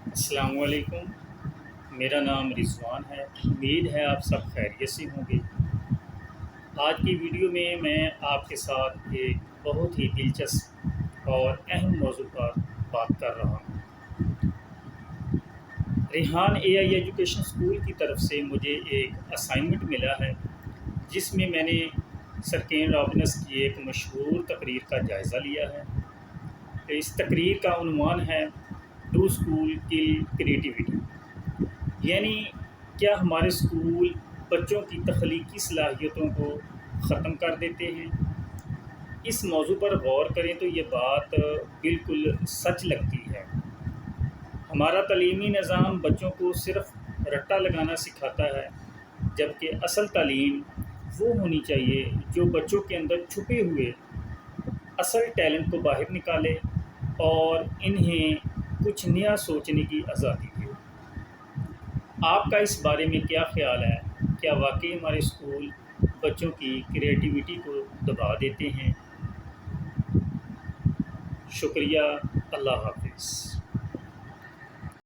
السلام علیکم۔ میرا نام رضوان ہے۔ امید ہے آپ سب خیریت سے ہوں گے۔ آج کی ویڈیو میں آپ کے ساتھ ایک بہت ہی دلچسپ اور اہم موضوع پر بات کر رہا ہوں۔ ریحان اے آئی ایجوکیشن اسکول کی طرف سے مجھے ایک اسائنمنٹ ملا ہے، جس میں نے سر کین رابنس کی ایک مشہور تقریر کا جائزہ لیا ہے۔ اس تقریر کا عنوان ہے ڈو اسکول کل کریٹیوٹی، یعنی کیا ہمارے اسکول بچوں کی تخلیقی صلاحیتوں کو ختم کر دیتے ہیں؟ اس موضوع پر غور کریں تو یہ بات بالکل سچ لگتی ہے۔ ہمارا تعلیمی نظام بچوں کو صرف رٹا لگانا سکھاتا ہے، جبکہ اصل تعلیم وہ ہونی چاہیے جو بچوں کے اندر چھپے ہوئے اصل ٹیلنٹ کو باہر نکالے اور انہیں کچھ نیا سوچنے کی آزادی دے۔ آپ کا اس بارے میں کیا خیال ہے؟ کیا واقعی ہمارے اسکول بچوں کی کریٹیوٹی کو دبا دیتے ہیں؟ شکریہ۔ اللہ حافظ۔